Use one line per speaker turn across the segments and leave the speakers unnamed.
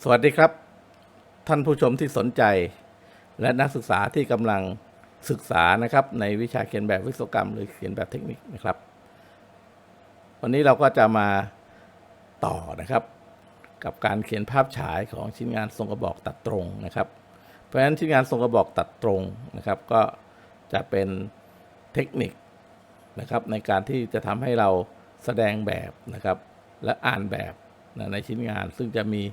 สวัสดีครับท่านผู้ชมที่สนใจและนักศึกษาที่กำลังศึกษานะครับในวิชาเขียนแบบวิศวกรรมหรือเขียนแบบเทคนิคนะครับวันนี้เราก็จะมาต่อนะครับกับการเขียนภาพฉายของชิ้นงานทรงกระบอกตัดตรงนะครับเพราะฉะนั้นชิ้นงานทรงกระบอกตัดตรงนะครับก็จะเป็นเทคนิคนะครับในการที่จะทำให้เราแสดงแบบนะครับและอ่านแบบในชิ้นงานซึ่งจะมี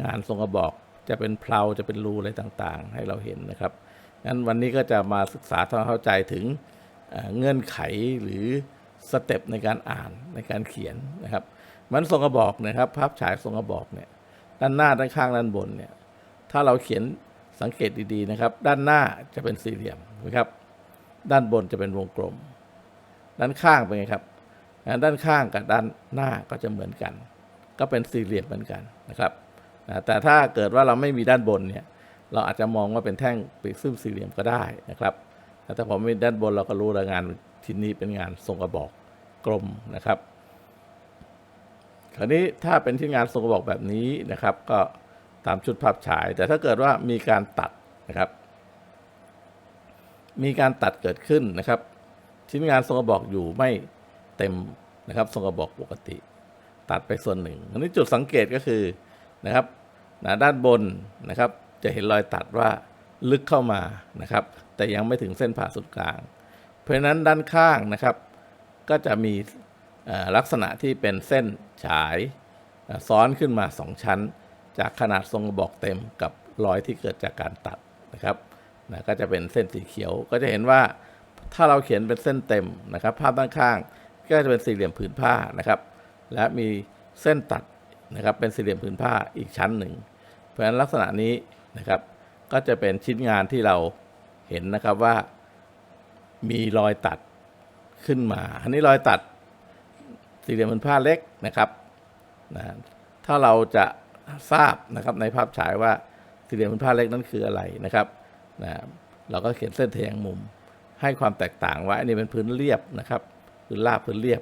งานทรงกระบอกจะเป็นเพลาจะเป็นรูอะไรต่างๆให้เราเห็นนะครับงั้นวันนี้ก็จะมาศึกษาทำความเข้าใจถึงเงื่อนไขหรือสเต็ปในการอ่านในการเขียนนะครับมันทรงกระบอกนะครับภาพฉายทรงกระบอกเนี่ยด้านหน้าด้านข้างด้านบนเนี่ยถ้าเราเขียนสังเกตดีๆนะครับด้านหน้าจะเป็นสี่เหลี่ยมนะครับด้านบนจะเป็นวงกลมด้านข้างเป็นไงครับด้านข้างกับด้านหน้าก็จะเหมือนกันก็เป็นสี่เหลี่ยมเหมือนกันนะครับแต่ถ้าเกิดว่าเราไม่มีด้านบนเนี่ยเราอาจจะมองว่าเป็นแท่งปีกซึ่งสี่เหลี่ยมก็ได้นะครับแต่ถ้าผมมีด้านบนเราก็รู้ว่างานชิ้นนี้เป็นงานทรงกระบอกกลมนะครับคราวนี้ถ้าเป็นที่งานทรงกระบอกแบบนี้นะครับก็ตามชุดภาพฉายแต่ถ้าเกิดว่ามีการตัดนะครับมีการตัดเกิดขึ้นนะครับชิ้นงานทรงกระบอกอยู่ไม่เต็มนะครับทรงกระบอกปกติตัดไปส่วนหนึ่งอันนี้จุดสังเกตก็คือนะครับด้านบนนะครับจะเห็นรอยตัดว่าลึกเข้ามานะครับแต่ยังไม่ถึงเส้นผ่าศูนย์กลางเพราะฉะนั้นด้านข้างนะครับก็จะมีลักษณะที่เป็นเส้นฉายซ้อนขึ้นมา2ชั้นจากขนาดทรงกระบอกเต็มกับรอยที่เกิดจากการตัดนะครับก็จะเป็นเส้นสีเขียวก็จะเห็นว่าถ้าเราเขียนเป็นเส้นเต็มนะครับภาพด้านข้างก็จะเป็นสี่เหลี่ยมผืนผ้านะครับและมีเส้นตัดนะครับเป็นสี่เหลี่ยมผืนผ้าอีกชั้นหนึ่งเพราะฉะนั้นลักษณะนี้นะครับก็จะเป็นชิ้นงานที่เราเห็นนะครับว่ามีรอยตัดขึ้นมาอันนี้รอยตัดสี่เหลี่ยมผืนผ้าเล็กนะครับถ้าเราจะทราบนะครับในภาพฉายว่าสี่เหลี่ยมผืนผ้าเล็กนั้นคืออะไรนะครับเราก็เขียนเส้นทแยงมุมให้ความแตกต่างว่าอันนี้เป็นพื้นเรียบนะครับพื้นราบพื้นเรียบ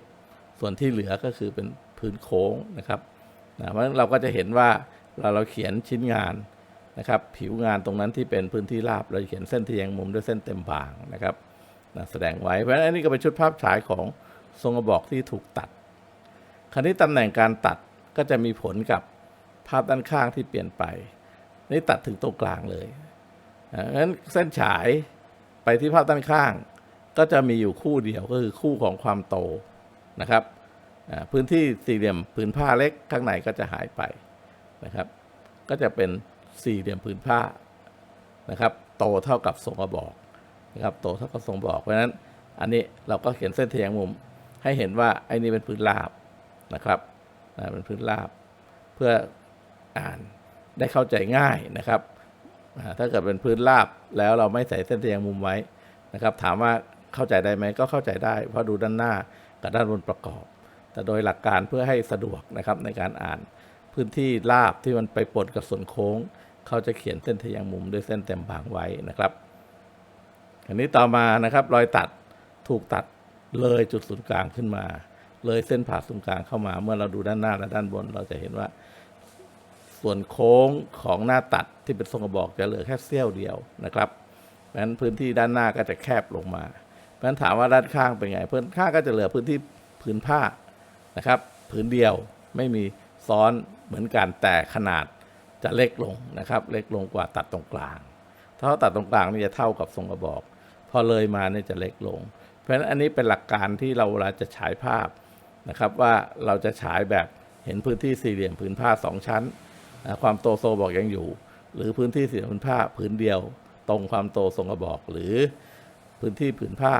ส่วนที่เหลือก็คือเป็นพื้นโค้งนะครับเพราะฉะนั้นเราก็จะเห็นว่าเราเขียนชิ้นงานนะครับผิวงานตรงนั้นที่เป็นพื้นที่ราบเราเขียนเส้นทแยงมุมด้วยเส้นเต็มบางนะครับแสดงไว้เพราะฉะนั้นอันนี้ก็เป็นชุดภาพฉายของทรงกระบอกที่ถูกตัดคราวนี้ตำแหน่งการตัดก็จะมีผลกับภาพด้านข้างที่เปลี่ยนไปนี่ตัดถึงตรงกลางเลยงั้นเส้นฉายไปที่ภาพด้านข้างก็จะมีอยู่คู่เดียวก็คือคู่ของความโตนะครับพื้นที่สี่เหลี่ยมผืนผ้าเล็กข้างในก็จะหายไปนะครับก็จะเป็นสี่เหลี่ยมผืนผ้านะครับโตเท่ากับทรงกระบอกนะครับโตเท่ากับทรงกระบอกเพราะฉะนั้นอันนี้เราก็เขียนเส้นทแยงมุมให้เห็นว่าไอ้นี่เป็นพื้นราบนะครับเป็นพื้นราบเพื่ออ่านได้เข้าใจง่ายนะครับถ้าเกิดเป็นพื้นราบแล้วเราไม่ใส่เส้นทแยงมุมไว้นะครับถามว่าเข้าใจได้ไหมก็เข้าใจได้เพราะดูด้านหน้ากับด้านบนประกอบแต่โดยหลักการเพื่อให้สะดวกนะครับในการอ่านพื้นที่ราบที่มันไปปนกับส่วนโค้งเขาจะเขียนเส้นทแยงมุมด้วยเส้นเต็มบางไว้นะครับอันนี้ต่อมานะครับรอยตัดถูกตัดเลยจุดศูนย์กลางขึ้นมาเลยเส้นผ่าศูนย์กลางเข้ามาเมื่อเราดูด้านหน้าและด้านบนเราจะเห็นว่าส่วนโค้งของหน้าตัดที่เป็นทรงกระบอกจะเหลือแค่เสี้ยวเดียวนะครับเพราะฉะนั้นพื้นที่ด้านหน้าก็จะแคบลงมาเพราะฉะนั้นถามว่าด้านข้างเป็นไงพื้นข้างก็จะเหลือพื้นที่ผืนผ้านะครับผืนเดียวไม่มีซ้อนเหมือนกันแต่ขนาดจะเล็กลงนะครับเล็กลงกว่าตัดตรงกลางถ้าตัดตรงกลางนี่จะเท่ากับทรงกระบอกพอเลยมาเนี่ยจะเล็กลงเพราะฉะนั้นอันนี้เป็นหลักการที่เราเวลาจะฉายภาพนะครับว่าเราจะฉายแบบเห็นพื้นที่สี่เหลี่ยมผืนผ้า2ชั้นความโตทรงกระบอกยังอยู่หรือพื้นที่สี่เหลี่ยมผืนผ้าผืนเดียวตรงความโตทรงกระบอกหรือพื้นที่ผืนผ้า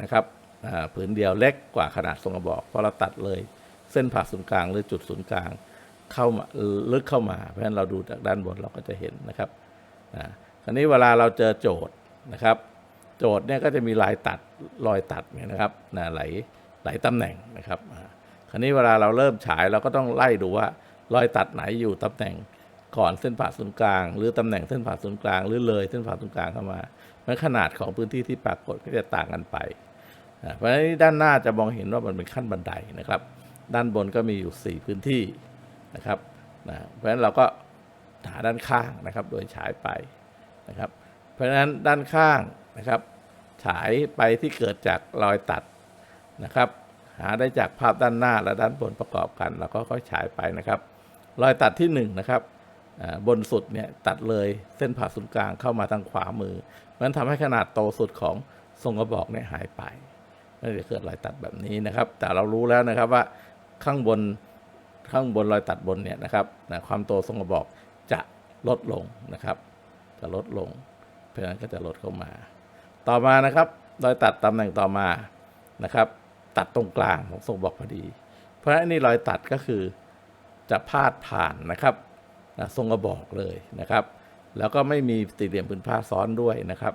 นะครับผืนเดียวเล็กกว่าขนาดทรงกระบอกเพราะเราตัดเลยเส้นผ่าศูนย์กลางหรือจุดศูนย์กลางเข้ามาลึกเข้ามาเพราะฉะนั้นเราดูจากด้านบนเราก็จะเห็นนะครับคราวนี้เวลาเราเจอโจทย์นะครับโจทย์เนี่ยก็จะมีรอยตัดเนี่ยนะครับหลายตำแหน่งนะครับคราวนี้เวลาเราเริ่มฉายเราก็ต้องไล่ดูว่ารอยตัดไหนอยู่ตำแหน่งก่อนเส้นผ่าศูนย์กลางหรือตำแหน่งเส้นผ่าศูนย์กลางหรือเลยเส้นผ่าศูนย์กลางเข้ามาเพราะขนาดของพื้นที่ที่ปรากฏก็จะต่างกันไปเพราะฉะนั้นด้านหน้าจะมองเห็นว่ามันเป็นขั้นบันไดนะครับด้านบนก็มีอยู่4พื้นที่นะครับเพราะฉะนั้นเราก็ หาด้านข้างนะครับโดยฉายไปนะครับเพราะฉะนั้นด้านข้างนะครับฉายไปที่เกิดจากรอยตัดนะครับหาได้จากภาพด้านหน้าและด้านบนประกอบกันแล้วก็ค่อยฉายไปนะครับรอยตัดที่1นะครับบนสุดเนี่ยตัดเลยเส้นผ่าศูนย์กลางเข้ามาทางขวามือมันทำให้ขนาดโตสุดของทรงกระบอกเนี่ยหายไปนั่นจะเกิดรอยตัดแบบนี้นะครับแต่เรารู้แล้วนะครับว่าข้างบนรอยตัดบนเนี่ยนะครับความโตทรงกระบอกจะลดลงนะครับจะลดลงเพราะฉะนั้นก็จะลดเข้ามาต่อมานะครับรอยตัดตำแหน่งต่อมานะครับตัดตรงกลางของทรงกระบอกพอดีเพราะฉะนั้นนี่รอยตัดก็คือจะพาดผ่านนะครับทรงกระบอกเลยนะครับแล้วก็ไม่มีสี่เหลี่ยมผืนผ้าซ้อนด้วยนะครับ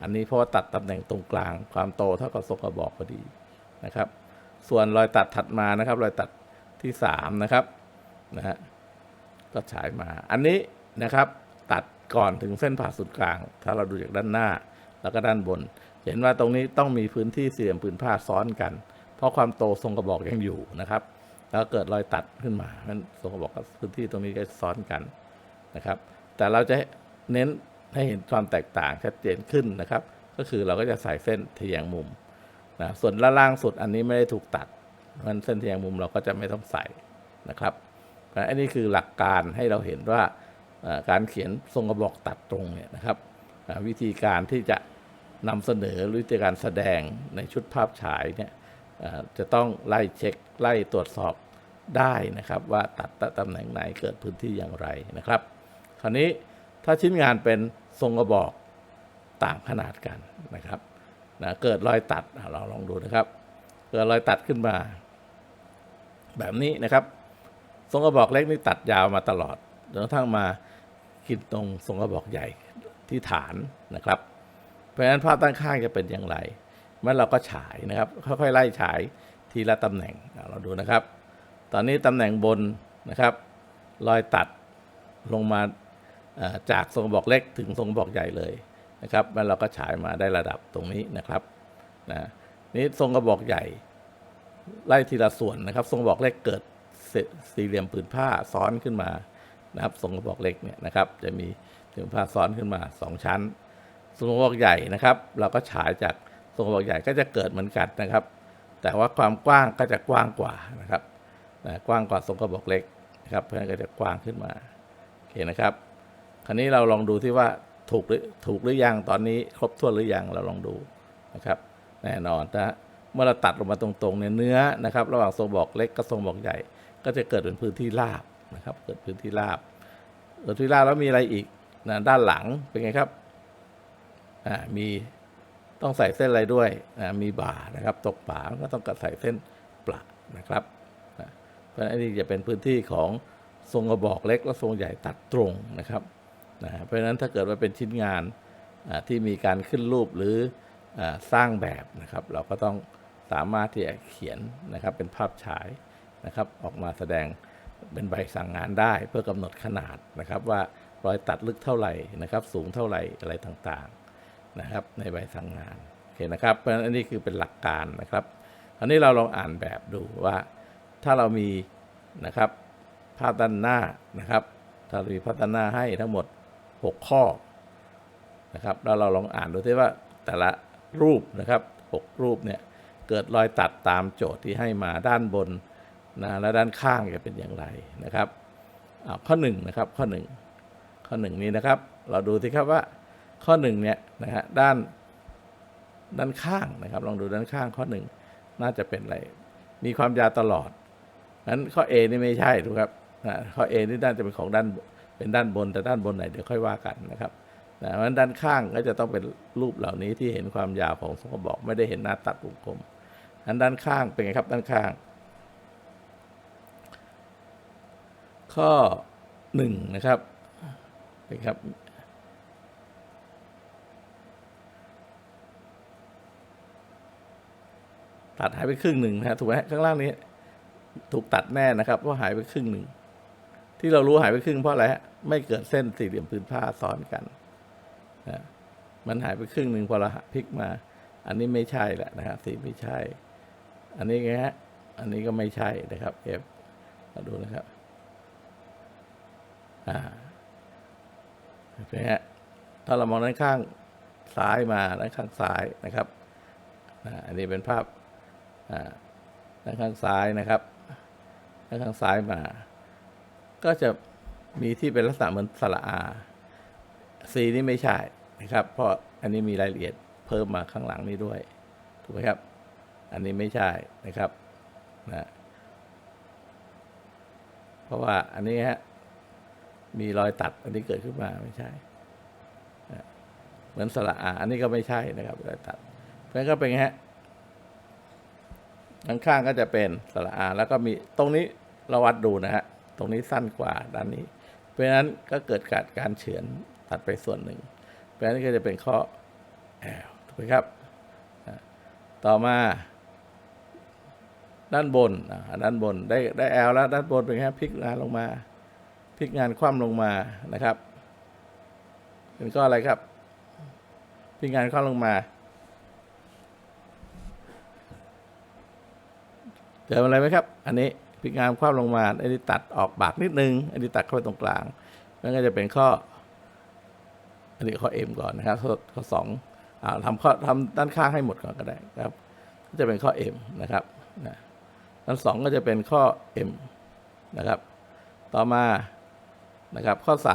อันนี้เพราะว่าตัดตำแหน่งตรงกลางความโตเท่ากับทรงกระบอกพอดีนะครับส่วนรอยตัดถัดมานะครับรอยตัดที่3นะครับก็ฉายมาอันนี้นะครับตัดก่อนถึงเส้นผ่าศูนย์กลางถ้าเราดูจากด้านหน้าแล้วก็ด้านบนเห็นว่าตรงนี้ต้องมีพื้นที่สี่เหลี่ยมผืนผ้าซ้อนกันเพราะความโตทรงกระบอกยังอยู่นะครับแล้วเกิดรอยตัดขึ้นมาเพราะฉะนั้นทรงกระบอกกับพื้นที่ตรงนี้ก็ซ้อนกันนะครับแต่เราจะเน้นให้เห็นความแตกต่างชัดเจนขึ้นนะครับก็คือเราก็จะใส่เส้นทะแยงมุมนะส่วนล่างสุดอันนี้ไม่ได้ถูกตัดเพราะฉะนั้นเส้นทะแยงมุมเราก็จะไม่ต้องใส่นะครับอันนี้คือหลักการให้เราเห็นว่าการเขียนทรงกระบอกตัดตรงเนี่ยนะครับวิธีการที่จะนำเสนอหรือวิธีการแสดงในชุดภาพฉายเนี่ยจะต้องไล่เช็คไล่ตรวจสอบได้นะครับว่าตัดตำแหน่งไหนเกิดพื้นที่อย่างไรนะครับคราวนี้ถ้าชิ้นงานเป็นทรงกระบอกต่างขนาดกันนะครับเกิดรอยตัดเราลองดูนะครับเกิดรอยตัดขึ้นมาแบบนี้นะครับทรงกระบอกเล็กนี่ตัดยาวมาตลอดจนกระทั่งมากินตรงทรงกระบอกใหญ่ที่ฐานนะครับเพราะฉะนั้นภาพด้านข้างจะเป็นอย่างไรเมื่อเราก็ฉายนะครับค่อยๆไล่ฉายทีละตำแหน่งเราดูนะครับตอนนี้ตำแหน่งบนนะครับรอยตัดลงมาจากทรงกระบอกเล็กถึงทรงกระบอกใหญ่เลยนะครับแล้วเราก็ฉายมาได้ระดับตรงนี้นะครับนี้ทรงกระบอกใหญ่ไล่ทีละส่วนนะครับทรงกระบอกเล็กเกิดสี่เหลี่ยมผืนผ้าซ้อนขึ้นมานะครับทรงกระบอกเล็กเนี่ยนะครับจะมีผืนผ้าซ้อนขึ้นมา2ชั้นทรงกระบอกใหญ่นะครับเราก็ฉายจากทรงกระบอกใหญ่ก็จะเกิดเหมือนกันนะครับแต่ว่าความกว้างก็จะกว้างกว่านะครับกว้างกว่าทรงกระบอกเล็กนะครับเพราะฉะนั้นก็จะกว้างขึ้นมาโอเคนะครับคราวนี้เราลองดูที่ว่าถูกหรือยังตอนนี้ครบถ้วนหรือยังเราลองดูนะครับแน่นอนนะเมื่อเราตัดลงมาตรงๆเนี่ยเนื้อนะครับระหว่างทรงบอกเล็กกับทรงบอกใหญ่ก็จะเกิดเป็นพื้นที่ราบนะครับเกิดพื้นที่ราบแล้วมีอะไรอีกด้านหลังเป็นไงครับมีต้องใส่เส้นอะไรด้วยมีบ่านะครับตกบ่าก็ต้องใส่เส้นปละนะครับเพราะฉะนั้นนี่จะเป็นพื้นที่ของทรงกระบอกเล็กและทรงใหญ่ตัดตรงนะครับเพราะฉะนั้นถ้าเกิดว่าเป็นชิ้นงานที่มีการขึ้นรูปหรือสร้างแบบนะครับเราก็ต้องสามารถที่จะเขียนนะครับเป็นภาพฉายนะครับออกมาแสดงเป็นใบสั่งงานได้เพื่อกำหนดขนาดนะครับว่ารอยตัดลึกเท่าไหร่นะครับสูงเท่าไหร่อะไรต่างๆนะครับในใบสั่งงานโอเคนะครับเพราะฉะนั้นอันนี้คือเป็นหลักการนะครับอันนี้เราลองอ่านแบบดูว่าถ้าเรามีนะครับภาพด้านหน้านะครับถ้าเรามีภาพด้านหน้าให้ทั้งหมด6ข้อนะครับแล้วเราลองอ่านดูที่ว่าแต่ละรูปนะครับ6รูปเนี่ยเกิดรอยตัดตามโจทย์ที่ให้มาด้านบนและด้านข้างจะเป็นอย่างไรนะครับข้อ1นะครับข้อ1นี้นะครับเราดูสิครับว่าข้อ1เนี่ยนะฮะด้านข้างนะครับลองดูด้านข้างข้อ1น่าจะเป็นอะไรมีความยาวตลอดนั้นข้อ A นี่ไม่ใช่ถูกครับข้อ A นี่น่าจะเป็นของด้านบนแต่ด้านบนไหนเดี๋ยวค่อยว่ากันนะครับเพราะฉะนั้นด้านข้างก็จะต้องเป็นรูปเหล่านี้ที่เห็นความยาวของทรงกระบอกไม่ได้เห็นหน้าตัดวงกลมด้านข้างเป็นไงครับด้านข้างข้อ1นะครับเป็นครับตัดหายไปครึ่งหนึ่งนะถูกไหมข้างล่างนี้ถูกตัดแน่นะครับเพราะหายไปครึ่งหนึ่งที่เรารู้หายไปครึ่งเพราะอะไรฮะไม่เกิดเส้นสี่เหลี่ยมผืนผ้าซ้อนกันมันหายไปครึ่งหนึ่งพอเราพลิกมาอันนี้ไม่ใช่แหละนะครับสีไม่ใช่อันนี้ไงฮะอันนี้ก็ไม่ใช่นะครับ F มาดูนะครับ เห็นไหมฮะถ้าเรามองด้านข้างซ้ายมาด้านข้างซ้ายนะครับอันนี้เป็นภาพด้านข้างซ้ายนะครับด้านข้างซ้ายมาก็จะมีที่เป็นลักษณะเหมือนสระอา C นี่ไม่ใช่นะครับเพราะอันนี้มีรายละเอียดเพิ่มมาข้างหลังนี้ด้วยถูกไหมครับอันนี้ไม่ใช่นะครับนะเพราะว่าอันนี้ฮะมีรอยตัดอันนี้เกิดขึ้นมาไม่ใช่เหมือนสระอาอันนี้ก็ไม่ใช่นะครับรอยตัดเพราะฉะนั้นก็เป็นไงฮะข้างๆก็จะเป็นสระอาแล้วก็มีตรงนี้เราวัดดูนะฮะตรงนี้สั้นกว่าด้านนี้เพราะฉะนั้นก็เกิดการเฉือนตัดไปส่วนหนึ่งเพราะฉะนั้นก็จะเป็นข้อ L ถูกไหมครับต่อมาด้านบนได้ L แล้วด้านบนเป็นไงพลิกงานลงมาพลิกงานคว่ำลงมานะครับเป็นข้ออะไรครับพลิกงานคว่ำลงมาเจออะไรไหมครับอันนี้พลิกงานคว่ำลงมาอันนี้ตัดออกบากนิดนึงอันนี้ตัดเข้าไปตรงกลางนั่นก็จะเป็นข้ออันนี้ข้อ M ก่อนนะครับข้อ2ทำด้านข้างให้หมดก่อนก็ได้ครับก็จะเป็นข้อ M นะครับด้าน2ก็จะเป็นข้อ M นะครับต่อมานะครับข้อ3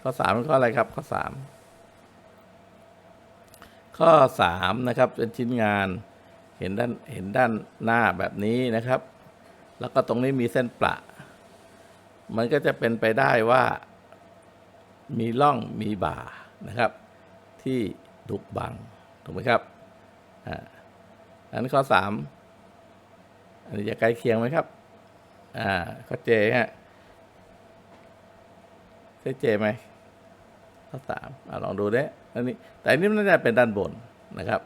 เป็นข้ออะไรครับข้อ3นะครับเป็นชิ้นงานเห็นด้านหน้าแบบนี้นะครับแล้วก็ตรงนี้มีเส้นประมันก็จะเป็นไปได้ว่ามีร่องมีบ่านะครับที่ถูกบังถูกไหมครับอันนี้ข้อ3อันนี้จะใกล้เคียงไหมครับข้อเจฮะใช่เจไหมข้อ3ลองดูดิอันนี้แต่อันนี้น่าจะเป็นด้านบนนะครับ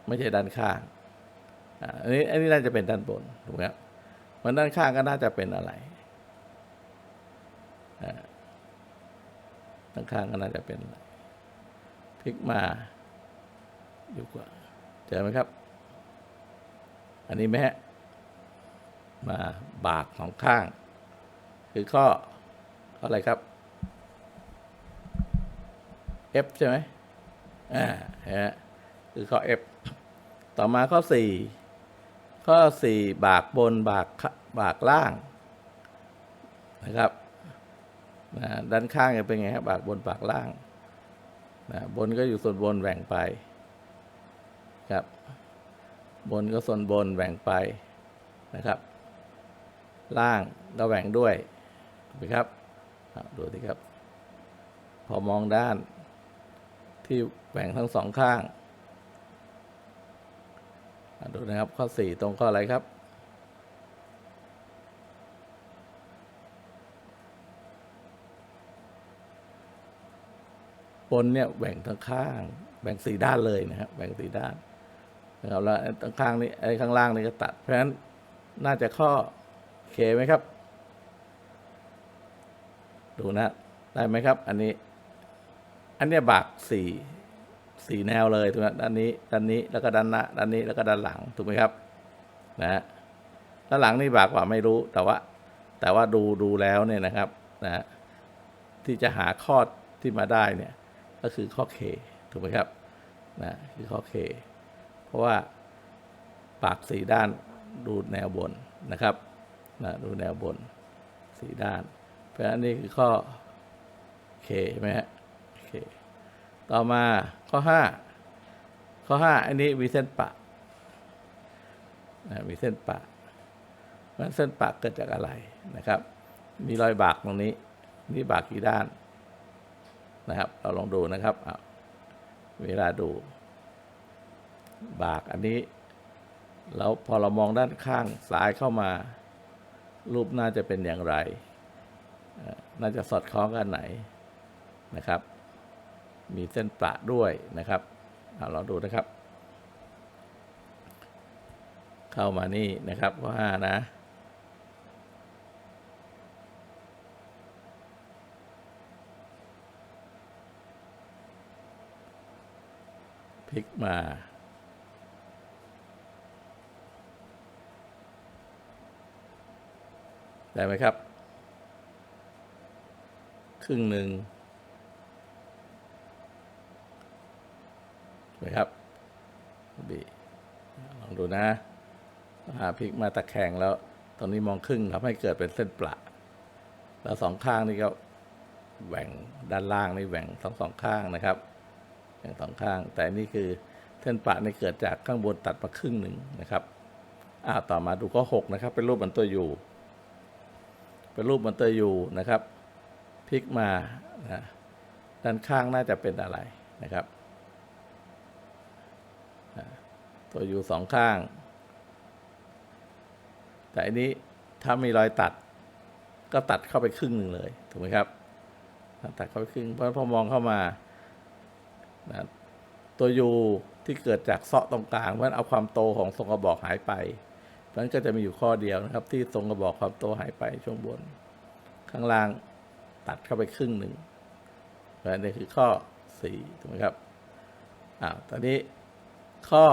ไม่ใช่ด้านข้างอันนี้น่าจะเป็นด้านบนถูกไหมครับมันด้านข้างก็น่าจะเป็นอะไรด้านข้างก็น่าจะเป็นอะไรพลิกมาอยู่กว่าเจอไหมครับอันนี้ไหมฮะมาบากของข้างคือข้ออะไรครับ F ใช่ไหมคือข้อ F ต่อมาข้อ4บากบนบากล่างนะครับด้านข้างจะเป็นไงครับบากบนบากล่างบนก็อยู่ส่วนบนแหว่งไปครับบนก็ส่วนบนแหว่งไปนะครับล่างก็แหว่งด้วยถูกไหมครับดูสิครับพอมองด้านที่แหว่งทั้งสองข้างดูนะครับข้อ4ตรงข้ออะไรครับบนเนี่ยแหว่งทั้งข้างแบ่ง4ด้านเลยนะครับแบ่ง4ด้านนะครับแล้วข้างนี้ข้างล่างนี่ก็ตัดเพราะฉะนั้นน่าจะข้อเคไหมครับดูนะได้ไหมครับอันนี้บาก4แนวเลยถูกไหมด้านนี้แล้วก็ด้านหน้าด้านนี้แล้วก็ด้านหลังถูกไหมครับด้านหลังนี่บากกว่าไม่รู้แต่ว่าดูแล้วเนี่ยนะครับที่จะหาข้อที่มาได้เนี่ยก็คือข้อ K ถูกไหมครับคือข้อ K เพราะว่าปาก4ด้านดูแนวบนนะครับดูแนวบน4ด้านเพราะฉะนั้นนี่คือข้อ K ใช่ไหมฮะ K ต่อมาข้อ5อันนี้มีเส้นปะมีเส้นปะเส้นปะเกิดจากอะไรนะครับมีรอยบากตรงนี้นี่บากกี่ด้านนะครับเราลองดูนะครับเวลาดูบากอันนี้แล้วพอเรามองด้านข้างซ้ายเข้ามารูปน่าจะเป็นอย่างไรน่าจะสอดคล้องกันไหนนะครับมีเส้นประด้วยนะครับเราดูนะครับเข้ามานี่นะครับข้อ5นะพลิกมาได้ไหมครับ ครึ่งหนึ่งนะครับบีลองดูนะหาพลิกมาตะแคงแล้วตอนนี้มองครึ่งทำให้เกิดเป็นเส้นประแล้วสองข้างนี่ก็แหว่งด้านล่างนี่แหว่งสองข้างนะครับแหว่งสองข้างแต่นี่คือเส้นประนี่เกิดจากข้างบนตัดมาครึ่งหนึ่งนะครับต่อมาดูข้อ6นะครับเป็นรูปเหมือนตัวยูเป็นรูปเหมือนตัวยูนะครับพลิกมานะด้านข้างน่าจะเป็นอะไรนะครับตัวยูสองข้างแต่อันนี้ถ้ามีรอยตัดก็ตัดเข้าไปครึ่งหนึ่งเลยถูกไหมครับตัดเข้าไปครึ่งเพราะพอมองเข้ามานะตัวยูที่เกิดจากเซาะตรงกลางเพราะฉะนั้นเอาความโตของทรงกระบอกหายไปเพราะฉะนั้นก็จะมีอยู่ข้อเดียวนะครับที่ทรงกระบอกความโตหายไปช่วงบนข้างล่างตัดเข้าไปครึ่งหนึ่งเพราะฉะนั้นนี่คือข้อ4ถูกไหมครับตอนนี้ข้อ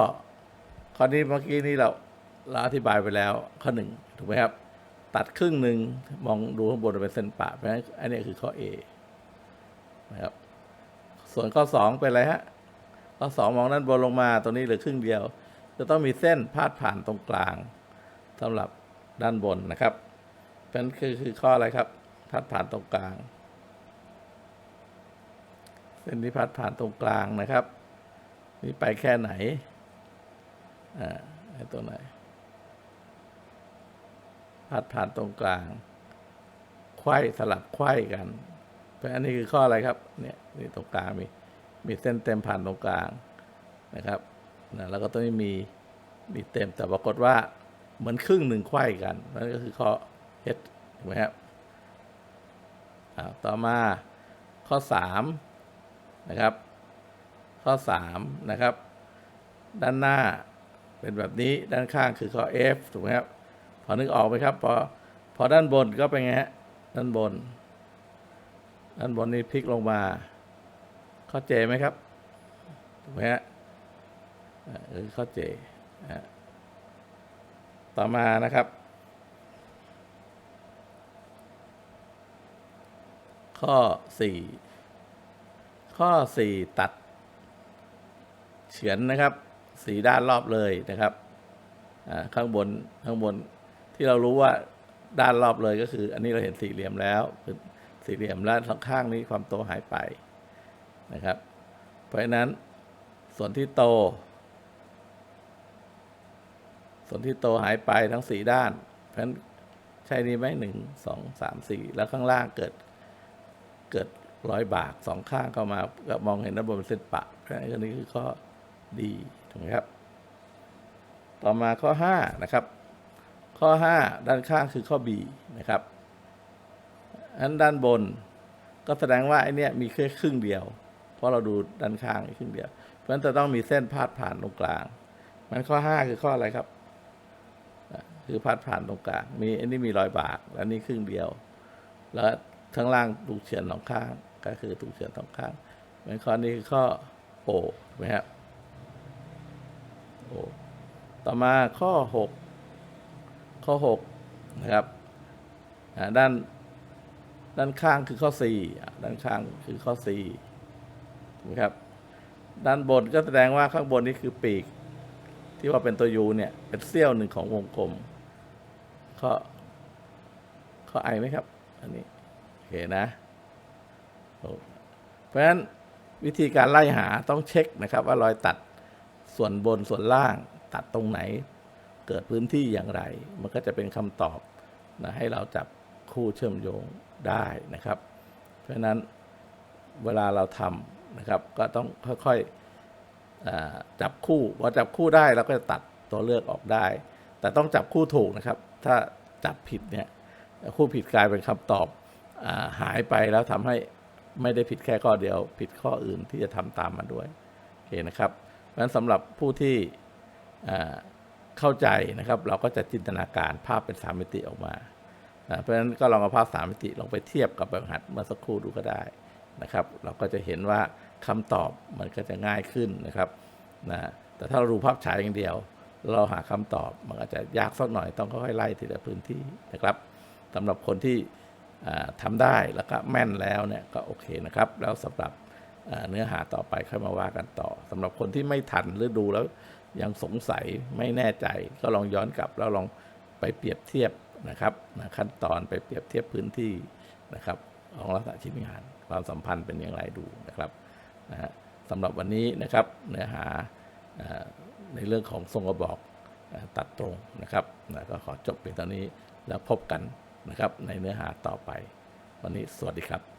นี้เมื่อกี้นี้เราอธิบายไปแล้วข้อ1ถูกไหมครับตัดครึ่งหนึ่งมองดูข้างบนเป็นเส้นปะเพราะฉะนั้นอันนี้คือข้อ A นะครับส่วนข้อ2เป็นอะไรฮะข้อ2มองด้านบนลงมาตรงนี้เหลือครึ่งเดียวจะต้องมีเส้นพาดผ่านตรงกลางสำหรับด้านบนนะครับเพราะฉะนั้นคือข้ออะไรครับพาดผ่านตรงกลางเส้นที่พาดผ่านตรงกลางนะครับนี่ไปแค่ไหนตัวไหนพาดผ่านตรงกลางไขว้สลับไขว้กันเพราะอันนี้คือข้ออะไรครับเนี่ยนี่ตรงกลางมีเส้นเต็มผ่านตรงกลางนะครับแล้วก็ตรงนี้มีเต็มแต่ปรากฏว่าเหมือนครึ่งหนึ่งไขว้กันนั่นก็คือข้อ H ถูกไหมครับต่อมาข้อ3นะครับข้อ3นะครับด้านหน้าเป็นแบบนี้ด้านข้างคือข้อ F ถูกไหมครับพอนึกออกไหมครับพอด้านบนก็เป็นไงฮะด้านบนนี่พลิกลงมาข้อ J ไหมครับถูกไหมฮะข้อ J ต่อมานะครับข้อ4ตัดเฉือนนะครับ4ด้านรอบเลยนะครับข้างบนที่เรารู้ว่าด้านรอบเลยก็คืออันนี้เราเห็นสี่เหลี่ยมแล้วคือสี่เหลี่ยมแล้วสองข้างนี้ความโตหายไปนะครับเพราะฉะนั้นส่วนที่โตหายไปทั้ง4ด้านเพราะฉะนั้นใช่นี้ไหม1 2 3 4แล้วข้างล่างเกิดรอยบากสองข้างเข้ามาก็มองเห็นด้านบนเป็นเส้นปะเพราะฉะนั้นอันนี้คือข้อดีถูกไหมครับต่อมาข้อ5นะครับข้อ5ด้านข้างคือข้อ B นะครับอันด้านบนก็แสดงว่าไอ้นี่มีแค่ครึ่งเดียวเพราะเราดูด้านข้างครึ่งเดียวเพราะฉะนั้นจะต้องมีเส้นพาดผ่านตรงกลางมันข้อ5คือข้ออะไรครับคือพาดผ่านตรงกลางอันนี้มีรอยบากและนี่ครึ่งเดียวแล้วข้างล่างถูกเฉือนสองข้างก็คือถูกเฉือนสองข้างมันข้อนี้คือข้อ O ถูกไหมครับต่อมาข้อ6นะครับด้านข้างคือข้อ4ด้านข้างคือข้อ4ถูกไหมครับด้านบนก็แสดงว่าข้างบนนี้คือปีกที่ว่าเป็นตัวยูเนี่ยเป็นเสี้ยวหนึ่งของวงกลมข้อไอไหมครับอันนี้โอเคนะเพราะฉะนั้นวิธีการไล่หาต้องเช็คนะครับว่ารอยตัดส่วนบนส่วนล่างตัดตรงไหนเกิดพื้นที่อย่างไรมันก็จะเป็นคำตอบนะให้เราจับคู่เชื่อมโยงได้นะครับเพราะฉะนั้นเวลาเราทำนะครับก็ต้องค่อยๆจับคู่พอจับคู่ได้เราก็จะตัดตัวเลือกออกได้แต่ต้องจับคู่ถูกนะครับถ้าจับผิดเนี่ยคู่ผิดกลายเป็นคำตอบหายไปแล้วทำให้ไม่ได้ผิดแค่ข้อเดียวผิดข้ออื่นที่จะทำตามมาด้วยโอเคนะครับเพราะฉะนั้นสำหรับผู้ที่เข้าใจนะครับเราก็จะจินตนาการภาพเป็น3 มิติออกมาเพราะฉะนั้นก็ลองเอาภาพ3 มิติลองไปเทียบกับแบบหัดเมื่อสักครู่ดูก็ได้นะครับเราก็จะเห็นว่าคำตอบมันก็จะง่ายขึ้นนะครับแต่ถ้าเราดูภาพฉายอย่างเดียวเราหาคำตอบมันอาจจะยากสักหน่อยต้องค่อยๆไล่ทีละพื้นที่นะครับสำหรับคนที่ ทำได้แล้วก็แม่นแล้วเนี่ยก็โอเคนะครับแล้วสำหรับเนื้อหาต่อไปค่อยมาว่ากันต่อสำหรับคนที่ไม่ทันหรือดูแล้วยังสงสัยไม่แน่ใจก็ลองย้อนกลับแล้วลองไปเปรียบเทียบนะครับขั้นตอนไปเปรียบเทียบพื้นที่นะครับของลักษณะชิ้นงานความสัมพันธ์เป็นอย่างไรดูนะครับสำหรับวันนี้นะครับเนื้อหาในเรื่องของทรงกระบอกตัดตรงนะครับก็ขอจบเพียงเท่านี้แล้วพบกันนะครับในเนื้อหาต่อไปวันนี้สวัสดีครับ